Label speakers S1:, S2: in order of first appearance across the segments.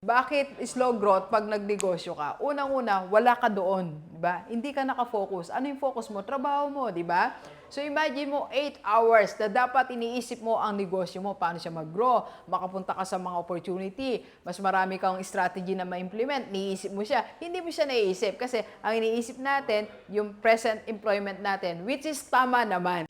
S1: Bakit slow growth pag nagnegosyo ka? Unang-una, wala ka doon, 'di ba? Hindi ka naka-focus. Ano yung focus mo? Trabaho mo, 'di ba? So imagine mo 8 hours na dapat iniisip mo ang negosyo mo, paano siya mag-grow, makapunta ka sa mga opportunity, mas marami kang strategy na ma-implement, niisip mo siya. Hindi mo siya naiisip kasi ang iniisip natin, yung present employment natin, which is tama naman.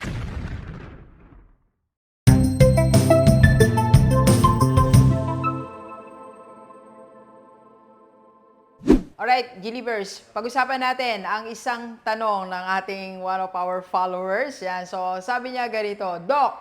S1: Alright, Gilivers, pag-usapan natin ang isang tanong ng ating one of our followers. Yan. So, sabi niya ganito, Doc,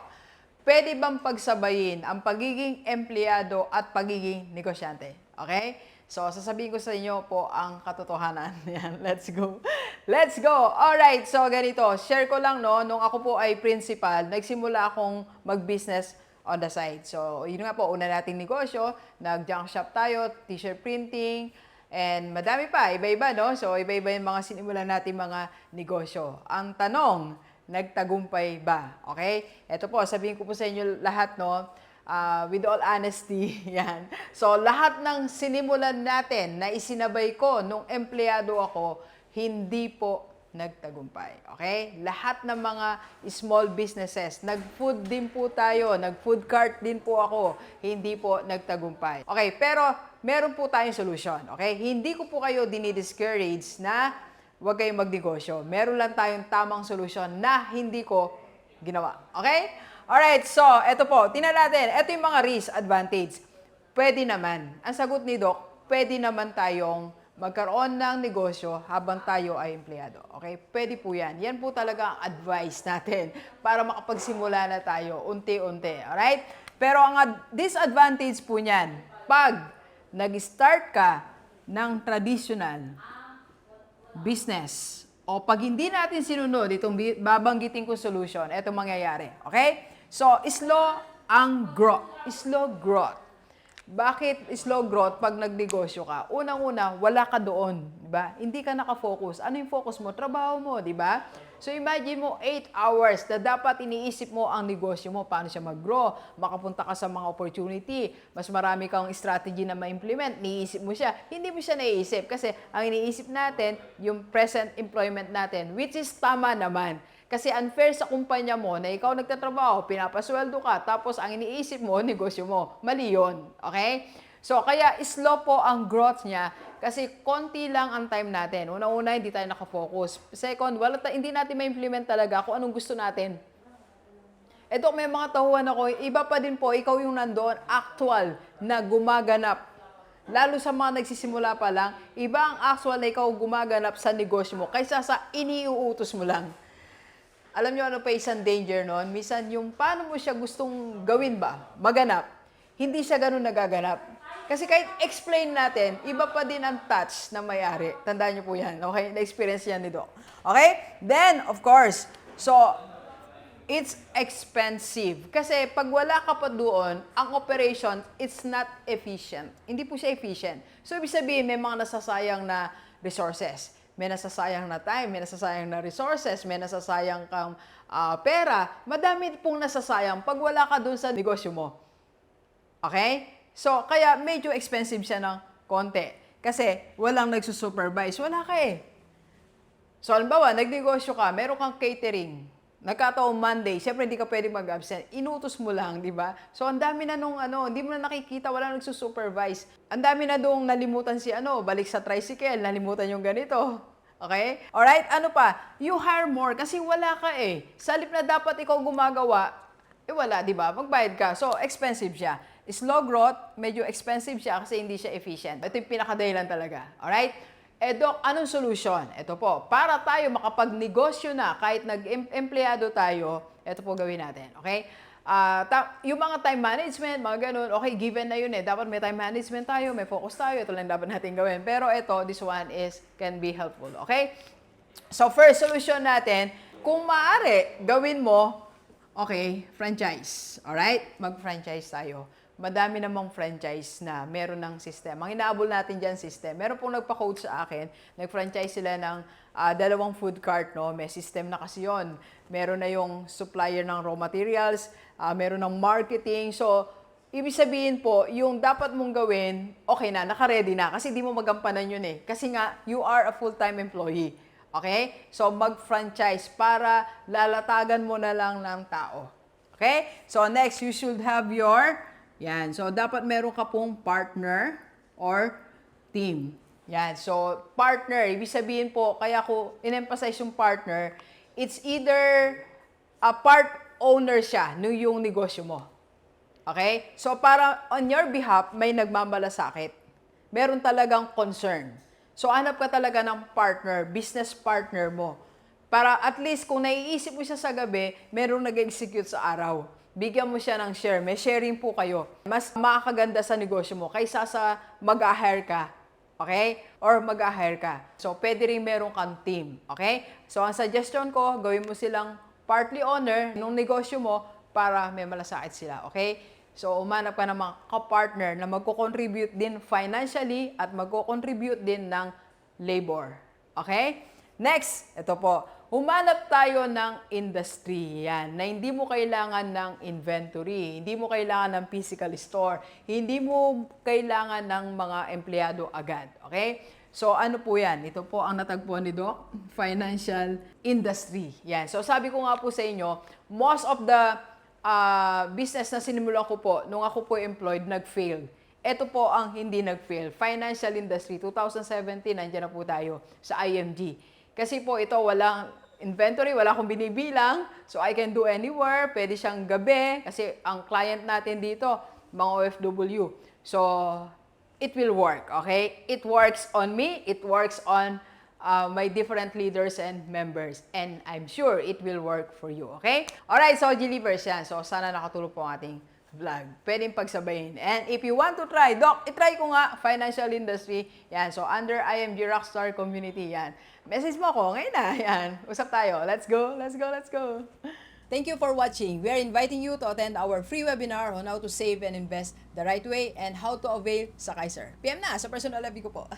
S1: pwede bang pagsabayin ang pagiging empleyado at pagiging negosyante? Okay? So, sasabihin ko sa inyo po ang katotohanan. Yan, let's go. Let's go! Alright, so ganito, share ko lang, no, nung ako po ay principal, nagsimula akong mag-business on the side. So, yun nga po, una nating negosyo, nag-junk shop tayo, t-shirt printing, and madami pa, iba-iba, no? So, iba-iba yung mga sinimulan natin mga negosyo. Ang tanong, nagtagumpay ba? Okay? Ito po, sabihin ko po sa inyo lahat, no? With all honesty, yan. So, lahat ng sinimulan natin na isinabay ko nung empleyado ako, hindi po nagtagumpay. Okay? Lahat ng mga small businesses, nag-food din po tayo, nag-food cart din po ako, hindi po nagtagumpay. Okay, pero meron po tayong solution. Okay? Hindi ko po kayo dinidiscourage na huwag kayong magnegosyo. Meron lang tayong tamang solusyon na hindi ko ginawa. Okay? Alright, so eto po, tingnan natin. Ito yung mga risk advantage. Pwede naman. Ang sagot ni Doc, pwede naman tayong magkaroon ng negosyo habang tayo ay empleyado. Okay? Pwede po yan. Yan po talaga ang advice natin para makapagsimula na tayo unti-unti. Alright? Pero ang disadvantage po niyan, pag nag-start ka ng traditional business o pag hindi natin sinunod itong babanggitin ko solution, etong mangyayari. Okay? So, slow ang growth. Slow growth. Bakit slow growth pag nagnegosyo ka? Unang-una, wala ka doon, 'di ba? Hindi ka naka-focus. Ano yung focus mo? Trabaho mo, 'di ba? So imagine mo 8 hours na dapat iniisip mo ang negosyo mo, paano siya mag-grow, makapunta ka sa mga opportunity, mas marami kang strategy na ma-implement, niisip mo siya. Hindi mo siya naiisip kasi ang iniisip natin, yung present employment natin, which is tama naman. Kasi unfair sa kumpanya mo na ikaw nagtatrabaho, pinapasweldo ka, tapos ang iniisip mo, negosyo mo. Mali yun. Okay? So, kaya slow po ang growth niya kasi konti lang ang time natin. Una-una, hindi tayo nakafocus. Second, hindi natin ma-implement talaga kung anong gusto natin. Ito, may mga tauhan ako, iba pa din po, ikaw yung nandoon, actual, na gumaganap. Lalo sa mga nagsisimula pa lang, iba ang actual na ikaw gumaganap sa negosyo mo kaysa sa iniuutos mo lang. Alam nyo ano pa isang danger nun? Minsan yung paano mo siya gustong gawin ba? Maganap. Hindi siya ganun nagaganap. Kasi kahit explain natin, iba pa din ang touch ng may-ari. Tandaan nyo po yan. Okay? Na-experience yan ni Doc. Okay? Then, of course, so, it's expensive. Kasi pag wala ka pa doon, ang operation, it's not efficient. Hindi po siya efficient. So, ibig sabihin, may mga nasasayang na resources. May nasasayang na time, may nasasayang na resources, may nasasayang kang pera. Madami pong nasasayang pag wala ka doon sa negosyo mo. Okay? So, kaya medyo expensive siya ng konti. Kasi walang nagsusupervise. Wala ka eh. So, halimbawa, nagnegosyo ka, meron kang catering. Nagkataon Monday, siyempre hindi ka pwedeng mag-absent. Inutos mo lang, di ba? So, ang dami na nung hindi mo na nakikita, wala nagsusupervise. Ang dami na doong nalimutan si balik sa tricycle, nalimutan yung ganito. Okay? Alright, ano pa? You hire more kasi wala ka eh. Sa halip na dapat ikaw gumagawa, wala, di ba? Magbayad ka. So, expensive siya. Slow growth, medyo expensive siya kasi hindi siya efficient. Ito yung pinakadahilan talaga. Alright? Doc, anong solution? Ito po, para tayo makapagnegosyo na kahit nag-empleyado tayo, ito po gawin natin. Okay? Yung mga time management, mga ganun, okay, given na yun eh. Dapat may time management tayo, may focus tayo, ito lang dapat natin gawin. Pero ito, this one can be helpful. Okay? So, first solution natin, kung maaari, gawin mo, okay, franchise. Alright? Mag-franchise tayo. Madami namang franchise na meron ng system. Ang inaabol natin dyan system. Meron pong nagpa-coach sa akin, nag-franchise sila ng 2 food cart, no? May system na kasi yun. Meron na yung supplier ng raw materials, meron ng marketing. So, ibig sabihin po, yung dapat mong gawin, okay na, naka-ready na. Kasi di mo magampanan yun eh. Kasi nga, you are a full-time employee. Okay? So, mag-franchise para lalatagan mo na lang ng tao. Okay? So, next, you should have your, yan. So, dapat meron ka pong partner or team. Yan. So, partner, ibig sabihin po, kaya ko in-emphasize yung partner, it's either a part owner siya nung yung negosyo mo. Okay? So, para on your behalf, may nagmamalasakit. Meron talagang concern. So, hanap ka talaga ng partner, business partner mo. Para at least kung naiisip mo siya sa gabi, merong nag-execute sa araw. Bigyan mo siya ng share. May sharing po kayo. Mas makakaganda sa negosyo mo kaysa sa mag-hire ka. Okay? Or mag-hire ka. So, pwede rin meron kang team. Okay? So, ang suggestion ko, gawin mo silang partly owner ng negosyo mo para may malasakit sila. Okay? So, umanap ka ng mga kapartner na magko-contribute din financially at magko-contribute din ng labor. Okay? Next, ito po. Humanap tayo ng industry. Yan. Na hindi mo kailangan ng inventory. Hindi mo kailangan ng physical store. Hindi mo kailangan ng mga empleyado agad. Okay? So, ano po yan? Ito po ang natagpuan ni Doc. Financial industry. Yan. So, sabi ko nga po sa inyo, most of the business na sinimulan ko po, nung ako po employed, nag-fail. Ito po ang hindi nag-fail. Financial industry, 2017, nandiyan na po tayo sa IMG. Kasi po ito, walang inventory, wala akong binibilang. So, I can do anywhere. Pwede siyang gabi. Kasi ang client natin dito, mga OFW. So, it will work, okay? It works on me. It works on my different leaders and members. And I'm sure it will work for you, okay? Alright, so G-Leavers yan. So, sana nakatulong po ang ating vlog. Pwedeng pagsabayin. And if you want to try, Doc, itry ko nga, financial industry. Yan, so under IMG Rockstar Community, yan. Message mo ako, ngayon na, yan. Usap tayo. Let's go, let's go, let's go. Thank you for watching. We are inviting you to attend our free webinar on how to save and invest the right way and how to avail sa Kaiser. PM na sa personal FB ko po.